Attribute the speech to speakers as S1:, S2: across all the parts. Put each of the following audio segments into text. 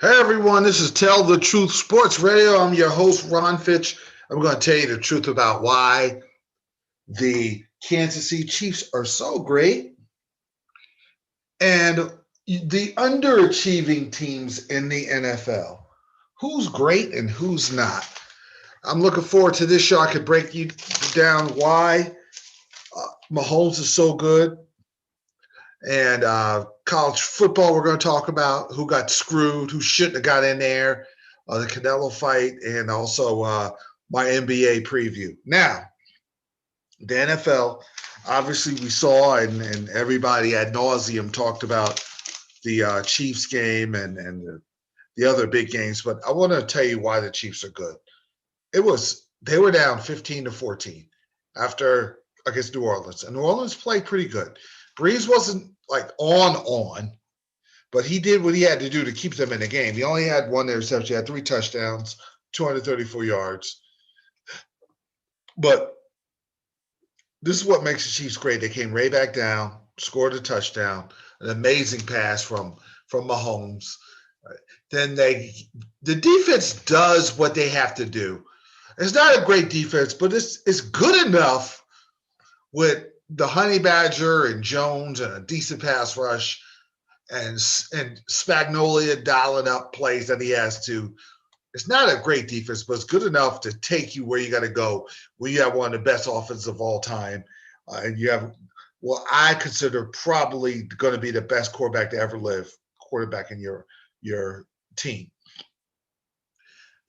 S1: Hey everyone, this is Tell the Truth Sports Radio. I'm your host, Ron Fitch. I'm going to tell you the truth about why the Kansas City Chiefs are so great and the underachieving teams in the NFL. Who's great and who's not? I'm looking forward to this show. I could break you down why Mahomes is so good. And college football, we're going to talk about who got screwed, who shouldn't have got in there, the Canelo fight, and also my NBA preview. Now, the NFL, obviously, we saw, and everybody ad nauseum talked about the Chiefs game and the other big games. But I want to tell you why the Chiefs are good. They were down 15-14 after against New Orleans, and New Orleans played pretty good. Breeze wasn't like on, but he did what he had to do to keep them in the game. He only had one interception. He had 3 touchdowns, 234 yards. But this is what makes the Chiefs great. They came right back down, scored a touchdown, an amazing pass from Mahomes. Then the defense does what they have to do. It's not a great defense, but it's good enough with the Honey Badger and Jones and a decent pass rush and Spagnolia dialing up plays that he has to. It's not a great defense, but it's good enough to take you where you got to go when you have one of the best offenses of all time. And you have what I consider probably going to be the best quarterback to ever live, quarterback in your team.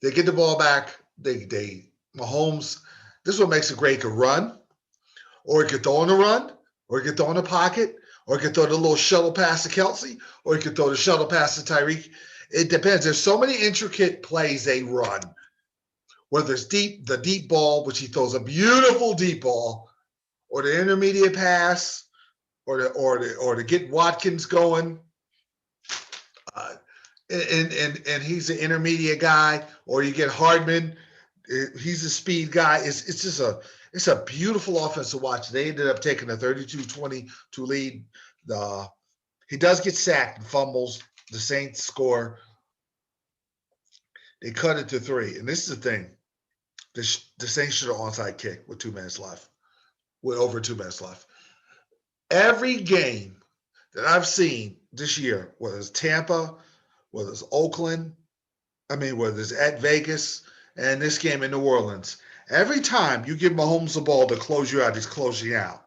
S1: They get the ball back. They Mahomes. This is what makes it great. He can run, or he can throw on a run, or he can throw in a pocket, or he can throw the little shuttle pass to Kelsey, or he can throw the shuttle pass to Tyreek. It depends. There's so many intricate plays they run. Whether it's the deep ball, which he throws a beautiful deep ball, or the intermediate pass, or to get Watkins going. Uh, and he's an intermediate guy, or you get Hardman. He's a speed guy. It's just a beautiful offense to watch. They ended up taking a 32-22 lead. He does get sacked and fumbles. The Saints score. They cut it to 3. And this is the thing. The Saints should have onside kick with 2 minutes left. With over 2 minutes left. Every game that I've seen this year, whether it's Tampa, whether it's Oakland, whether it's at Vegas, and this game in New Orleans, every time you give Mahomes the ball to close you out, he's closing you out.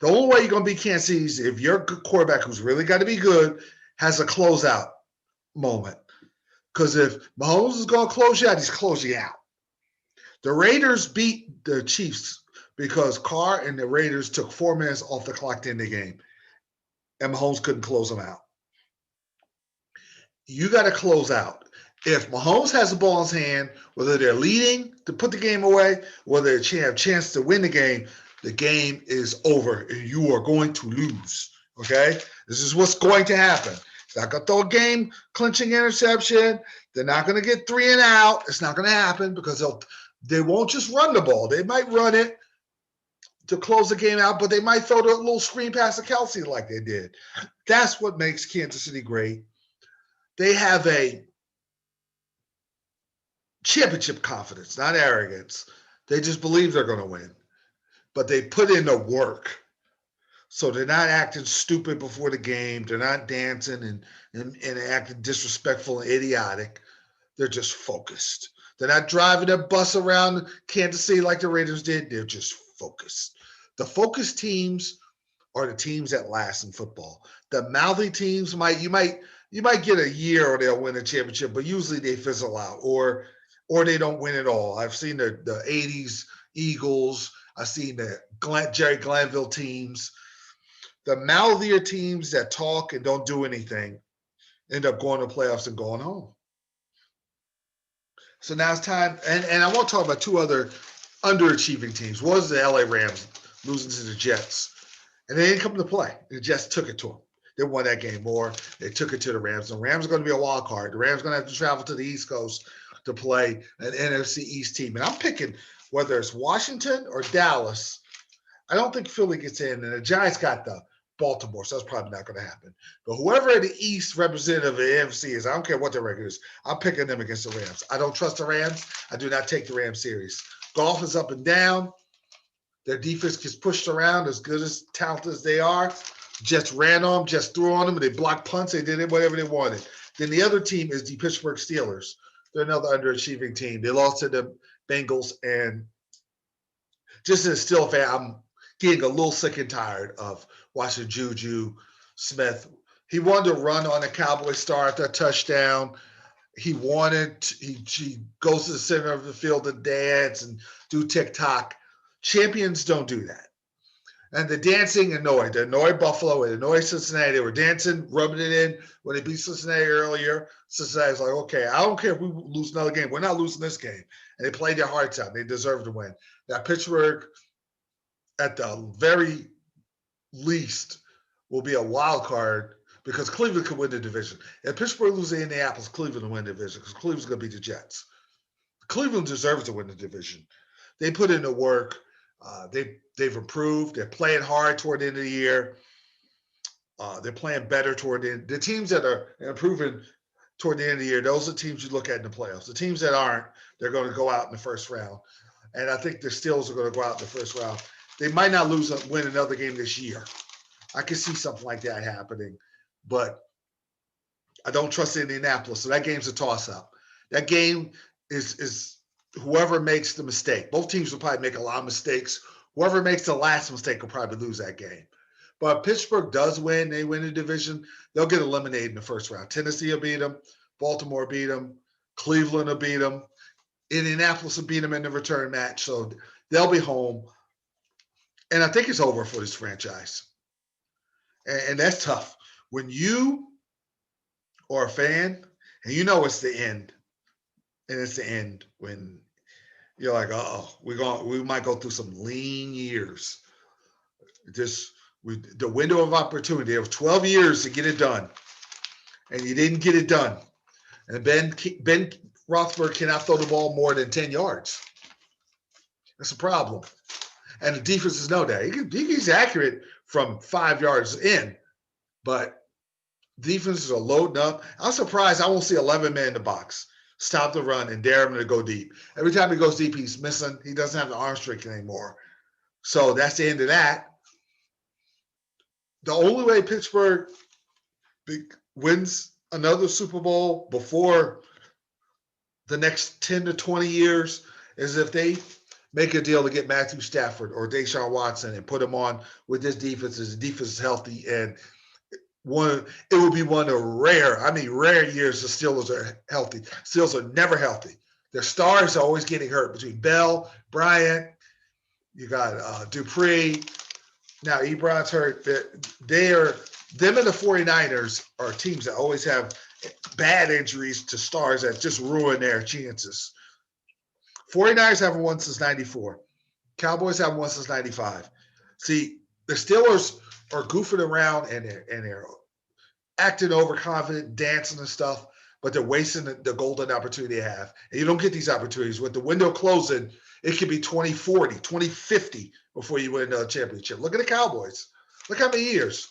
S1: The only way you're going to beat Kansas City is if your quarterback, who's really got to be good, has a closeout moment. Because if Mahomes is going to close you out, he's closing you out. The Raiders beat the Chiefs because Carr and the Raiders took 4 minutes off the clock to end the game, and Mahomes couldn't close them out. You got to close out. If Mahomes has the ball in his hand, whether they're leading to put the game away, whether they have a chance to win the game is over, and you are going to lose. Okay? This is what's going to happen. It's not going to throw a game-clinching interception. They're not going to get 3 and out. It's not going to happen because they won't just run the ball. They might run it to close the game out, but they might throw the little screen pass to Kelsey like they did. That's what makes Kansas City great. They have a championship confidence, not arrogance. They just believe they're going to win, but they put in the work. So they're not acting stupid before the game. They're not dancing and acting disrespectful and idiotic. They're just focused. They're not driving their bus around Kansas City like the Raiders did. They're just focused. The focused teams are the teams that last in football. The mouthy teams you might get a year or they'll win a championship, but usually they fizzle out or they don't win at all. I've seen the 80s Eagles. I've seen the Jerry Glanville teams. The mouthier teams that talk and don't do anything end up going to playoffs and going home. So now it's time, and I want to talk about 2 other underachieving teams. One was the LA Rams losing to the Jets, and they didn't come to play. The Jets took it to them. They won that game more. They took it to the Rams. The Rams are going to be a wild card. The Rams are going to have to travel to the East Coast to play an NFC East team. And I'm picking whether it's Washington or Dallas. I don't think Philly gets in, and the Giants got the Baltimore, so that's probably not going to happen. But whoever the East representative of the AFC is, I don't care what their record is, I'm picking them against the Rams. I don't trust the Rams. I do not take the Rams serious. Golf is up and down. Their defense gets pushed around as good as talented as they are. Jets ran on them, Jets threw on them, and they blocked punts. They did it whatever they wanted. Then the other team is the Pittsburgh Steelers. They're another underachieving team. They lost to the Bengals, and just as a Steel fan, I'm getting a little sick and tired of watching Juju Smith. He wanted to run on a Cowboy star at that touchdown. He goes to the center of the field to dance and do TikTok. Champions don't do that. And the dancing annoyed. It annoyed Buffalo. It annoyed Cincinnati. They were dancing, rubbing it in when they beat Cincinnati earlier. Cincinnati's like, okay, I don't care if we lose another game. We're not losing this game. And they played their hearts out. They deserve to win. Now, Pittsburgh, at the very least, will be a wild card because Cleveland could win the division. If Pittsburgh loses to Indianapolis, Cleveland will win the division because Cleveland's going to beat the Jets. Cleveland deserves to win the division. They put in the work. They've improved. They're playing hard toward the end of the year. They're playing better toward the end. The teams that are improving toward the end of the year, those are teams you look at in the playoffs. The teams that aren't, they're going to go out in the first round. And I think the Steelers are going to go out in the first round. They might not win another game this year. I can see something like that happening. But I don't trust Indianapolis. So that game's a toss-up. That game is whoever makes the mistake. Both teams will probably make a lot of mistakes. Whoever makes the last mistake will probably lose that game. But if Pittsburgh does win, they win the division, they'll get eliminated in the first round. Tennessee will beat them. Baltimore will beat them. Cleveland will beat them. Indianapolis will beat them in the return match. So they'll be home. And I think it's over for this franchise. And that's tough. When you are a fan and you know it's the end, and it's the end when you're like, we might go through some lean years. The window of opportunity. There was 12 years to get it done, and you didn't get it done. And Ben Roethlisberger cannot throw the ball more than 10 yards. That's a problem. And the defenses know that. He's accurate from 5 yards in, but defenses are loading up. I'm surprised I won't see 11 men in the box. Stop the run and dare him to go deep. Every time he goes deep, he's missing. He doesn't have the arm strength anymore. So that's the end of that. The only way Pittsburgh wins another Super Bowl before the next 10 to 20 years is if they make a deal to get Matthew Stafford or Deshaun Watson and put them on with this defense. The defense is healthy, and it would be one of rare years the Steelers are healthy. Steelers are never healthy. Their stars are always getting hurt between Bell, Bryant, you got Dupree. Now Ebron's hurt. Them and the 49ers are teams that always have bad injuries to stars that just ruin their chances. 49ers haven't won since 94. Cowboys haven't won since 95. See, the Steelers are goofing around and they're acting overconfident, dancing and stuff, but they're wasting the golden opportunity they have. And you don't get these opportunities. With the window closing, it could be 2040, 2050 before you win another championship. Look at the Cowboys. Look how many years.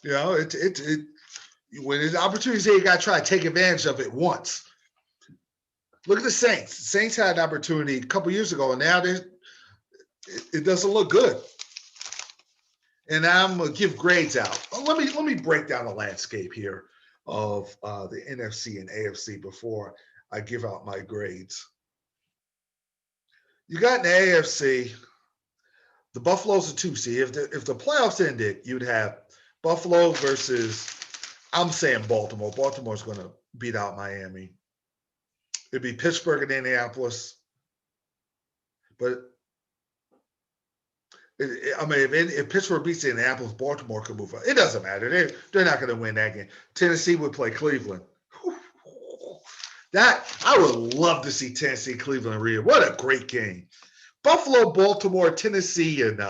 S1: You know, when there's opportunities there, you got to try to take advantage of it once. Look at the Saints. The Saints had an opportunity a couple years ago, and now it doesn't look good. And I'm going to give grades out. Let me break down the landscape here of the NFC and AFC before I give out my grades. You got in the AFC, the Buffalo's a 2 seed. If the playoffs ended, you'd have Buffalo versus, I'm saying Baltimore. Baltimore's going to beat out Miami. It'd be Pittsburgh and Indianapolis. But if Pittsburgh beats Indianapolis, Baltimore could move on. It doesn't matter. They're not going to win that game. Tennessee would play Cleveland. I would love to see Tennessee, Cleveland, Rio. What a great game. Buffalo, Baltimore, Tennessee, and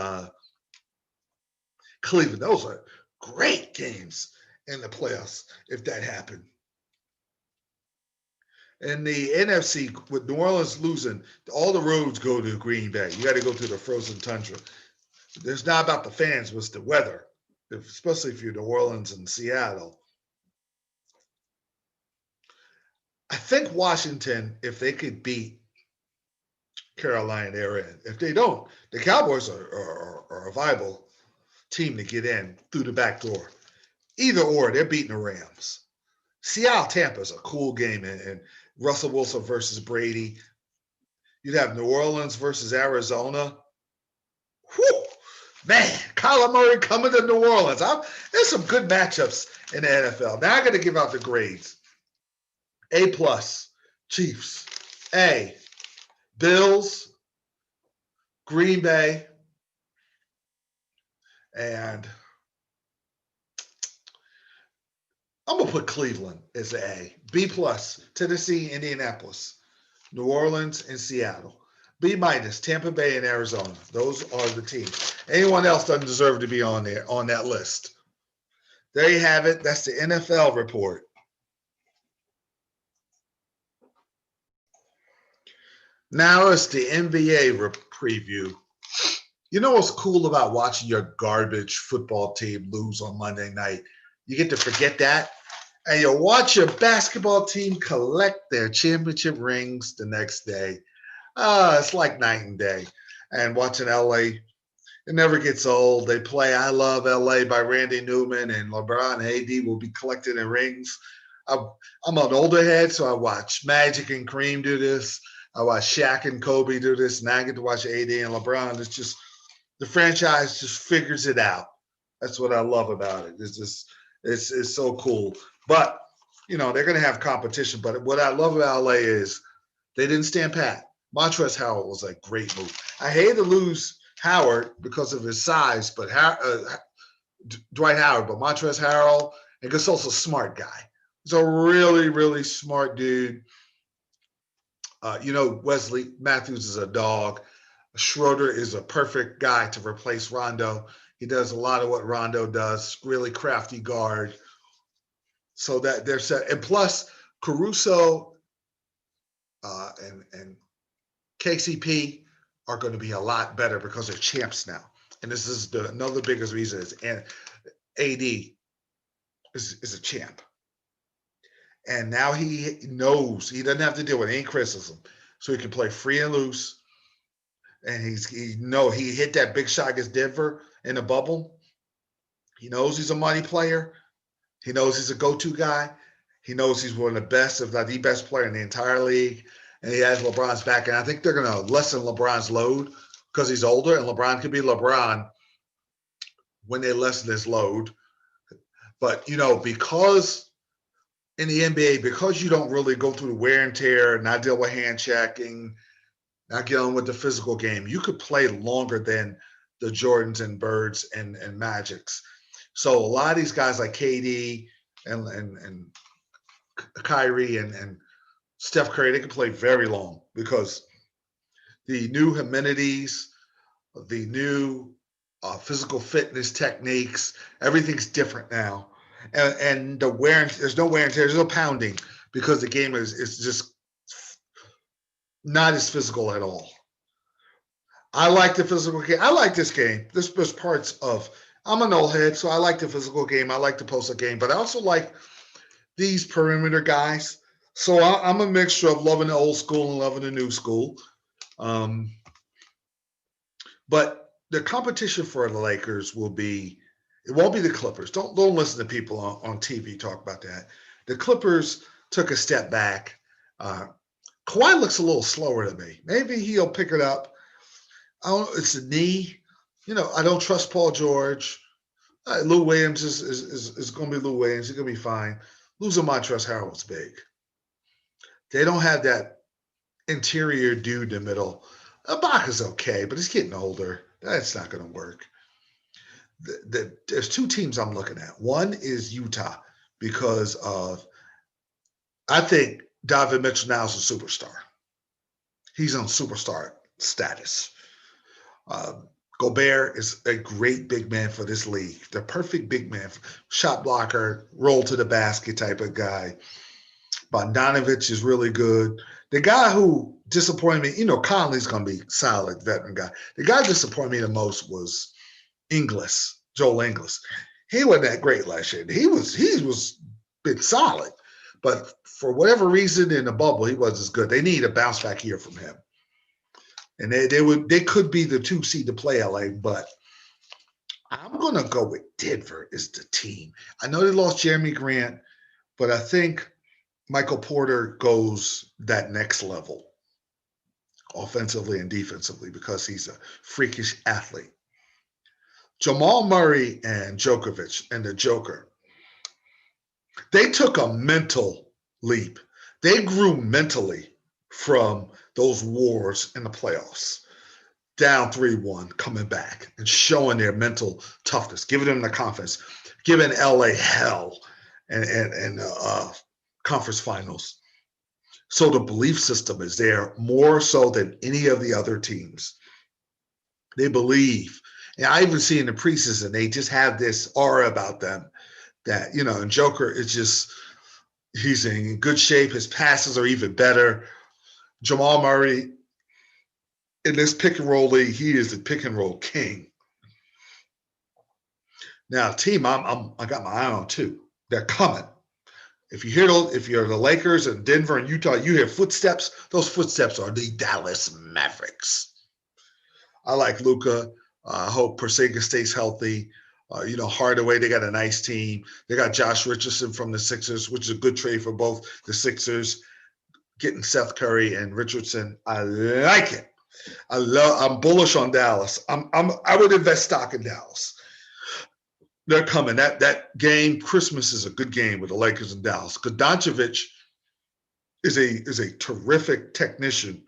S1: Cleveland. Those are great games in the playoffs if that happened. In the NFC, with New Orleans losing, all the roads go to Green Bay. You got to go through the frozen tundra. It's not about the fans, it's the weather. especially if you're New Orleans and Seattle. I think Washington, if they could beat Carolina, they're in. If they don't, the Cowboys are a viable team to get in through the back door. Either or, they're beating the Rams. Seattle Tampa is a cool game, and Russell Wilson versus Brady. You'd have New Orleans versus Arizona. Whew, man, Kyler Murray coming to New Orleans. There's some good matchups in the NFL. Now I got to give out the grades. A plus, Chiefs. A, Bills, Green Bay, and I'm going to put Cleveland as an A. B plus, Tennessee, Indianapolis, New Orleans, and Seattle. B minus, Tampa Bay and Arizona. Those are the teams. Anyone else doesn't deserve to be on that list. There you have it. That's the NFL report. Now it's the NBA preview. You know what's cool about watching your garbage football team lose on Monday night? You get to forget that, and you watch your basketball team collect their championship rings the next day. It's like night and day. And watching LA, it never gets old. They play I Love LA by Randy Newman, and LeBron and AD will be collecting their rings. I'm an older head, so I watch Magic and Kareem do this. I watch Shaq and Kobe do this, and I get to watch AD and LeBron. It's just the franchise just figures it out. That's what I love about it. It's so cool. But they're going to have competition. But what I love about LA is they didn't stand pat. Montrezl Harrell was a great move. I hate to lose Howard because of his size, but Dwight Howard, but Montrezl Harrell, and Gasol's a smart guy. He's a really, really smart dude. Wesley Matthews is a dog. Schroeder is a perfect guy to replace Rondo. He does a lot of what Rondo does, really crafty guard. So that they're set. And plus, Caruso and KCP are going to be a lot better because they're champs now. And this is another biggest reason is AD is a champ. And now he knows he doesn't have to deal with any criticism. So he can play free and loose. And he hit that big shot against Denver in the bubble. He knows he's a money player. He knows he's a go-to guy. He knows he's one of the best, if not the best player in the entire league. And he has LeBron's back. And I think they're going to lessen LeBron's load because he's older, and LeBron could be LeBron when they lessen his load. But, because in the NBA, because you don't really go through the wear and tear, not deal with hand checking, not dealing with the physical game, you could play longer than the Jordans and Birds and Magics. So a lot of these guys like KD and Kyrie and Steph Curry, they can play very long because the new amenities, the new physical fitness techniques, everything's different now. And there's no wear and tear, there's no pounding because the game is just not as physical at all. I like the physical game. I like this game. There's parts of, I'm an old head, so I like the physical game. I like the post-up game, but I also like these perimeter guys. So I'm a mixture of loving the old school and loving the new school. But the competition for the Lakers it won't be the Clippers. Don't listen to people on TV talk about that. The Clippers took a step back. Kawhi looks a little slower to me. Maybe he'll pick it up. It's a knee. I don't trust Paul George. Lou Williams is going to be Lou Williams. He's going to be fine. Losing Montrezl Harrell was big. They don't have that interior dude in the middle. Ibaka's okay, but he's getting older. That's not going to work. There's two teams I'm looking at. One is Utah because I think Donovan Mitchell now is a superstar. He's on superstar status. Gobert is a great big man for this league. The perfect big man, shot blocker, roll to the basket type of guy. Bogdanovich is really good. The guy who disappointed me, Conley's going to be solid, veteran guy. The guy who disappointed me the most was Joel Ingles. he wasn't that great last year. He was been solid, but for whatever reason in the bubble, he wasn't as good. They need a bounce back year from him, and they could be the 2 seed to play LA, but I'm gonna go with Denver as the team. I know they lost Jeremy Grant, but I think Michael Porter goes that next level offensively and defensively because he's a freakish athlete. Jamal Murray and Djokovic and the Joker, they took a mental leap. They grew mentally from those wars in the playoffs, down 3-1, coming back and showing their mental toughness, giving them the confidence, giving LA hell and conference finals. So the belief system is there more so than any of the other teams. They believe. And I even see in the preseason, they just have this aura about them that, and Joker is just, he's in good shape. His passes are even better. Jamal Murray, in this pick and roll league, he is the pick and roll king. Now, team, I got my eye on too. They're coming. If you're the Lakers and Denver and Utah, you hear footsteps. Those footsteps are the Dallas Mavericks. I like Luka. I hope Porzingis stays healthy. Hardaway, they got a nice team. They got Josh Richardson from the Sixers, which is a good trade for both the Sixers. Getting Seth Curry and Richardson, I like it. I'm bullish on Dallas. I would invest stock in Dallas. They're coming. That game, Christmas, is a good game with the Lakers and Dallas. Because Doncic is a terrific technician.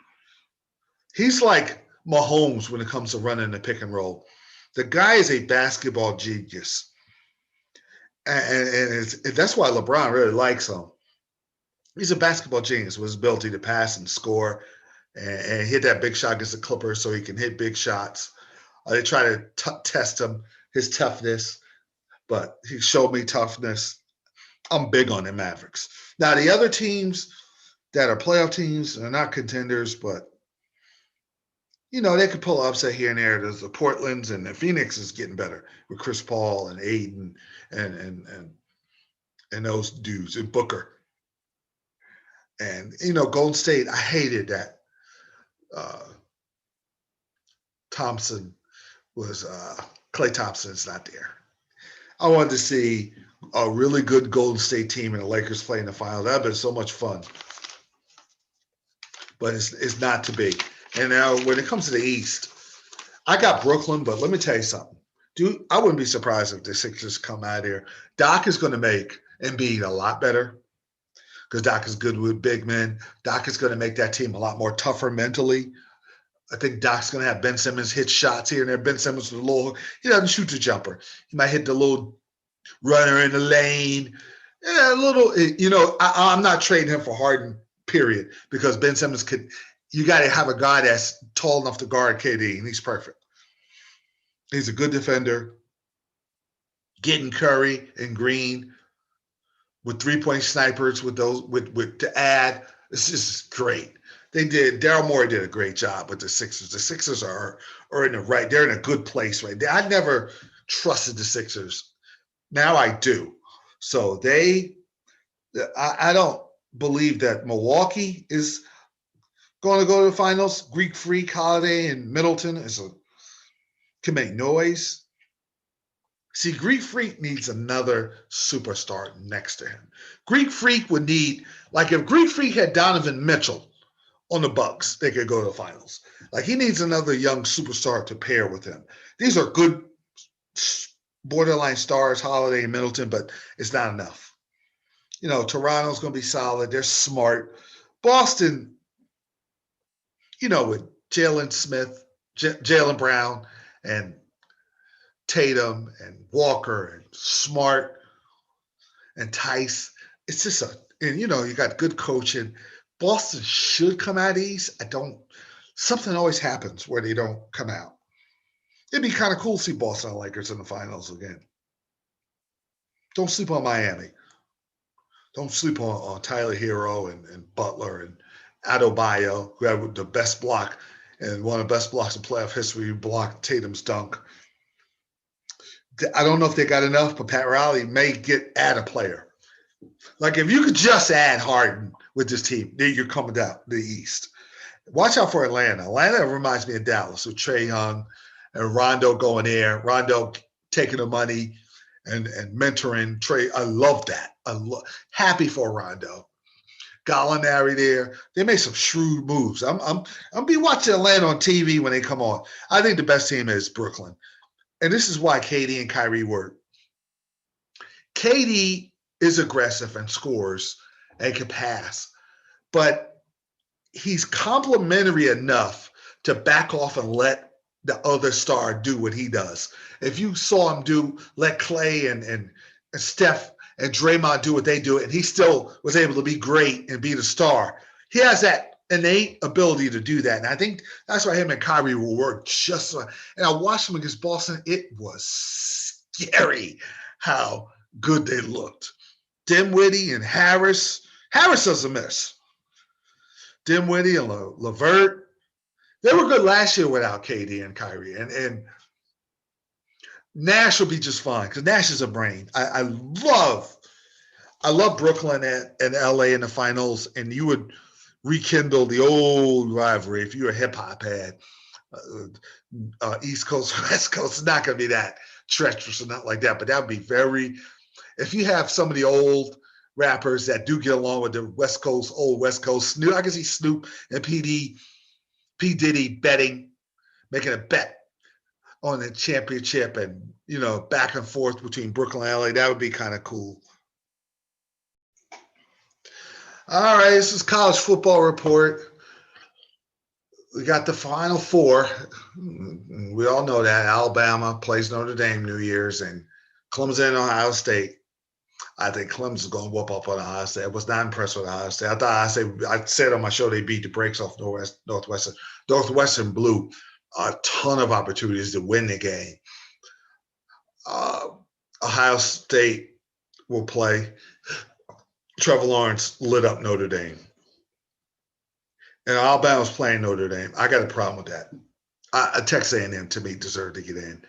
S1: He's like Mahomes when it comes to running the pick and roll. The guy is a basketball genius. And that's why LeBron really likes him. He's a basketball genius with his ability to pass and score and hit that big shot against the Clippers so he can hit big shots. They try to test him, his toughness, but he showed me toughness. I'm big on the Mavericks. Now, the other teams that are playoff teams are not contenders, but they could pull upset here and there. There's the Portlands, and the Phoenix is getting better with Chris Paul and Aiden and those dudes and Booker. And Golden State, I hated that Thompson was Klay Thompson's not there. I wanted to see a really good Golden State team and the Lakers play in the finals. That'd been so much fun. But it's not to be. And now when it comes to the East, I got Brooklyn, but let me tell you something. Dude, I wouldn't be surprised if the Sixers come out here. Doc is going to make Embiid a lot better because Doc is good with big men. Doc is going to make that team a lot more tougher mentally. I think Doc's going to have Ben Simmons hit shots here and there. Ben Simmons with a little, he doesn't shoot the jumper. He might hit the little runner in the lane. Yeah, a little, I'm not trading him for Harden, period, because Ben Simmons you got to have a guy that's tall enough to guard KD, and he's perfect. He's a good defender. Getting Curry and Green with 3-point snipers with to add, it's just great. Daryl Morey did a great job with the Sixers. The Sixers are in the right, they're in a good place right there. I never trusted the Sixers. Now I do. So I don't believe that Milwaukee is going to go to the finals. Greek Freak, Holiday, and Middleton can make noise. See, Greek Freak needs another superstar next to him. Greek Freak would need, like if Greek Freak had Donovan Mitchell on the Bucks, they could go to the finals. Like he needs another young superstar to pair with him. These are good borderline stars, Holiday and Middleton, but it's not enough. Toronto's going to be solid. They're smart. Boston, with Jaylen Brown, and Tatum, and Walker, and Smart, and Tice. It's just you got good coaching. Boston should come out east. Something always happens where they don't come out. It'd be kind of cool to see Boston Lakers in the finals again. Don't sleep on Miami. Don't sleep on Tyler Hero and Butler and Adebayo, who had the best block and one of the best blocks in playoff history, blocked Tatum's dunk. I don't know if they got enough, but Pat Riley may add a player. Like if you could just add Harden with this team, then you're coming down the East. Watch out for Atlanta. Atlanta reminds me of Dallas with Trae Young and Rondo going there. Rondo taking the money and mentoring Trae. I love that. Happy for Rondo. Gallinari there. They made some shrewd moves. I'm be watching Atlanta on TV when they come on. I think the best team is Brooklyn. And this is why KD and Kyrie work. KD is aggressive and scores and can pass, but he's complimentary enough to back off and let the other star do what he does. If you saw him let Clay and Steph and Draymond do what they do, and he still was able to be great and be the star. He has that innate ability to do that. And I think that's why him and Kyrie will work just so. And I watched him against Boston. It was scary how good they looked. Dinwiddie and Harris. Harris doesn't miss. Dinwiddie and LeVert. They were good last year without KD and Kyrie. And Nash will be just fine because Nash is a brain. I love Brooklyn and LA in the finals, and you would rekindle the old rivalry if you're a hip hop head. East Coast, West Coast, it's not going to be that treacherous or not like that, but that would be very. If you have some of the old rappers that do get along with the West Coast, old West Coast, Snoop, I can see Snoop and P. Diddy betting, making a bet on the championship and, back and forth between Brooklyn and LA. That would be kind of cool. All right, this is College Football Report. We got the Final Four. We all know that. Alabama plays Notre Dame New Year's and Clemson and Ohio State. I think Clemson's going to whoop up on Ohio State. I was not impressed with Ohio State. I said on my show they beat the brakes off Northwestern. Northwestern blew a ton of opportunities to win the game. Ohio State will play. Trevor Lawrence lit up Notre Dame. And Alabama's playing Notre Dame. I got a problem with that. Texas A&M, to me, deserved to get in.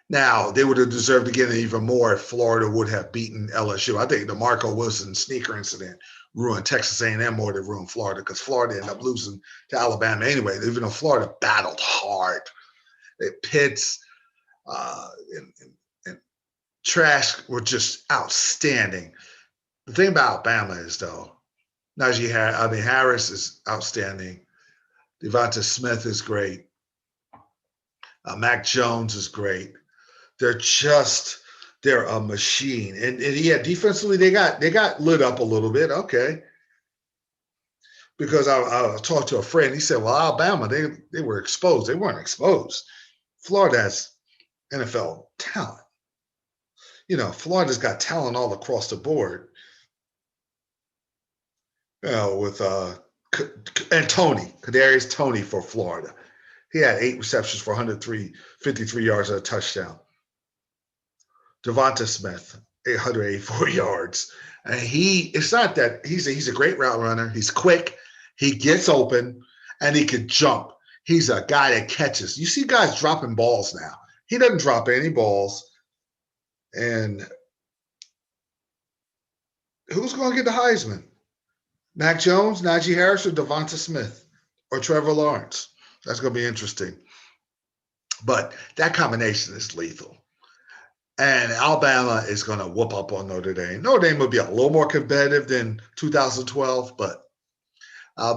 S1: Now, they would have deserved to get in even more if Florida would have beaten LSU. I think the Marco Wilson sneaker incident ruined Texas A&M more than ruined Florida because Florida ended up losing to Alabama anyway, even though Florida battled hard. Pitts and Trash were just outstanding. The thing about Alabama is, though, Harris is outstanding. Devonta Smith is great. Mac Jones is great. They're a machine. And yeah, defensively, they got lit up a little bit. Okay. Because I talked to a friend. He said, well, Alabama, they were exposed. They weren't exposed. Florida has NFL talent. Florida's got talent all across the board. With and Kadarius Toney for Florida. He had 8 receptions for 53 yards and a touchdown. Devonta Smith, 884 yards. And it's not that he's a great route runner. He's quick. He gets open and he can jump. He's a guy that catches. You see guys dropping balls now. He doesn't drop any balls. And who's going to get the Heisman? Mac Jones, Najee Harris, or Devonta Smith, or Trevor Lawrence? That's going to be interesting. But that combination is lethal. And Alabama is going to whoop up on Notre Dame. Notre Dame will be a little more competitive than 2012, but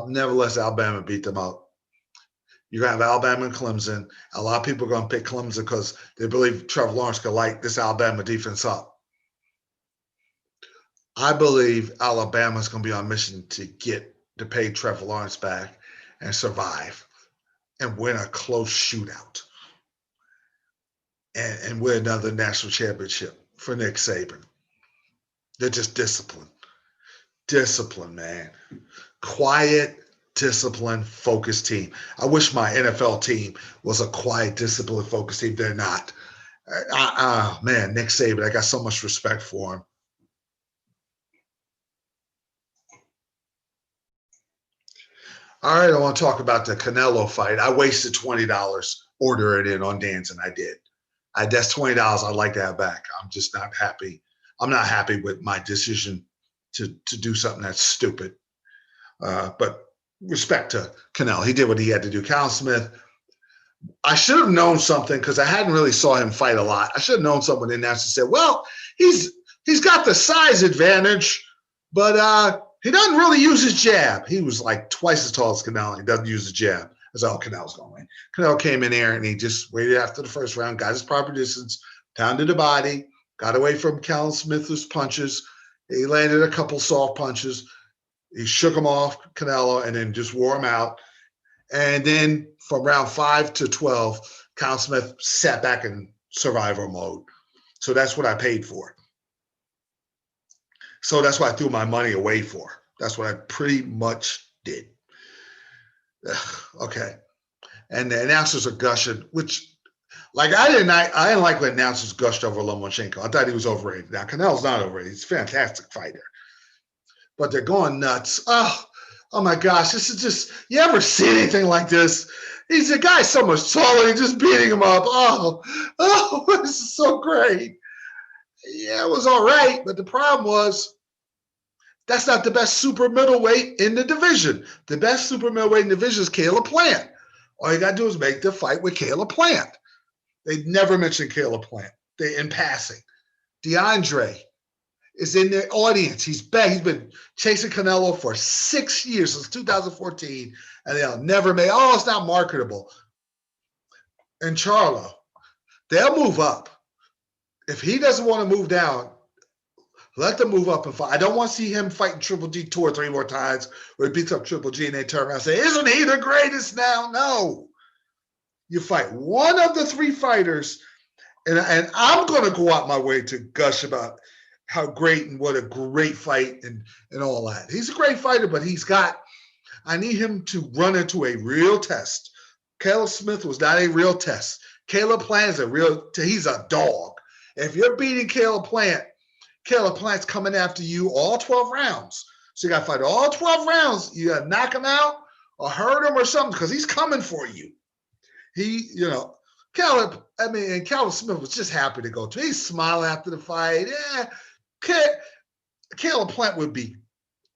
S1: nevertheless, Alabama beat them out. You're going to have Alabama and Clemson. A lot of people are going to pick Clemson because they believe Trevor Lawrence could light this Alabama defense up. I believe Alabama's going to be on a mission to pay Trevor Lawrence back and survive and win a close shootout and win another national championship for Nick Saban. They're just disciplined. Discipline, man. Quiet, disciplined, focused team. I wish my NFL team was a quiet, disciplined, focused team. They're not. Man, Nick Saban, I got so much respect for him. All right, I want to talk about the Canelo fight. I wasted $20 ordering it in on Dan's, and I did. That's $20 I'd like to have back. I'm just not happy. I'm not happy with my decision to do something that's stupid. But respect to Canelo. He did what he had to do. Cal Smith, I should have known something because I hadn't really saw him fight a lot. I should have known something in there and said, well, he's got the size advantage, but he doesn't really use his jab. He was like twice as tall as Canelo. He doesn't use his jab. That's all Canelo's going to win. Canelo came in there and he just waited after the first round, got his proper distance, pounded the body, got away from Cal Smith's punches. He landed a couple soft punches. He shook him off, Canelo, and then just wore him out. And then from round 5 to 12, Cal Smith sat back in survival mode. So that's what I paid for. So that's what I threw my money away for. That's what I pretty much did. Okay. And the announcers are gushing, which, like, I didn't like when announcers gushed over Lomachenko. I thought he was overrated. Now, Canelo's not overrated. He's a fantastic fighter. But they're going nuts. Oh my gosh, this is just, you ever see anything like this? He's a guy so much taller, he's just beating him up. Oh, this is so great. Yeah, it was all right, but the problem was that's not the best super middleweight in the division. The best super middleweight in the division is Caleb Plant. All you got to do is make the fight with Caleb Plant. They never mentioned Caleb Plant. They in passing. DeAndre is in the audience. He's back. He's been chasing Canelo for 6 years, since 2014, and they'll never make, it's not marketable. And Charlo, they'll move up. If he doesn't want to move down, let them move up and fight. I don't want to see him fighting Triple G 2 or 3 more times where he beats up Triple G and they turn around and say, isn't he the greatest now? No. You fight one of the 3 fighters, and I'm going to go out my way to gush about how great and what a great fight and all that. He's a great fighter, but I need him to run into a real test. Caleb Smith was not a real test. Caleb Plant is he's a dog. If you're beating Caleb Plant's coming after you all 12 rounds. So you got to fight all 12 rounds. You got to knock him out or hurt him or something because he's coming for you. Caleb Smith was just happy to go to. He's smiling after the fight. Yeah, Caleb Plant would be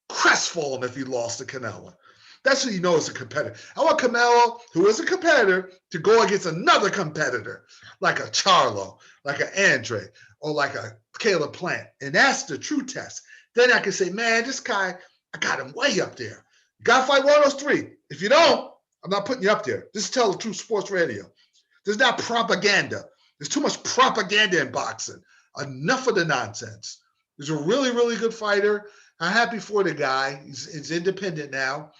S1: crestfallen if he lost to Canelo. That's what you know as a competitor. I want Canelo, who is a competitor, to go against another competitor, like a Charlo, like an Andre, or like a Caleb Plant. And that's the true test. Then I can say, man, this guy, I got him way up there. You got to fight one of those 3. If you don't, I'm not putting you up there. This is Tell the Truth Sports Radio. There's not propaganda. There's too much propaganda in boxing. Enough of the nonsense. He's a really, really good fighter. I'm happy for the guy. He's independent now.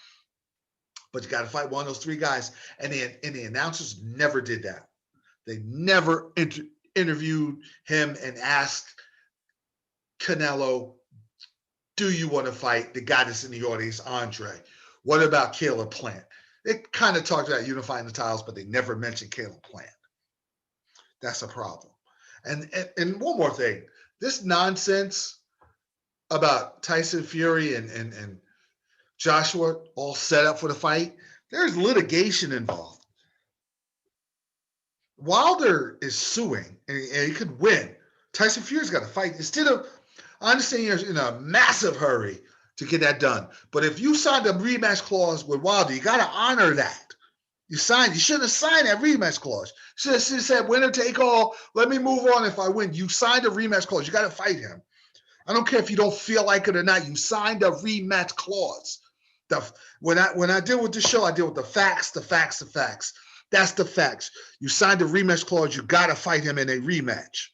S1: But you got to fight one of those 3 guys. And the announcers never did that. They never interviewed him and asked Canelo, do you want to fight the guy that's in the audience, Andre? What about Caleb Plant? They kind of talked about unifying the titles, but they never mentioned Caleb Plant. That's a problem. And one more thing. This nonsense about Tyson Fury and Joshua all set up for the fight, there's litigation involved. Wilder is suing, and he could win. Tyson Fury's got to fight. I understand you're in a massive hurry to get that done. But if you signed a rematch clause with Wilder, you got to honor that. You shouldn't have signed that rematch clause. You should have said, winner take all, let me move on if I win. You signed a rematch clause. You got to fight him. I don't care if you don't feel like it or not. You signed a rematch clause. When I deal with the show, I deal with the facts. That's the facts. You signed a rematch clause. You got to fight him in a rematch.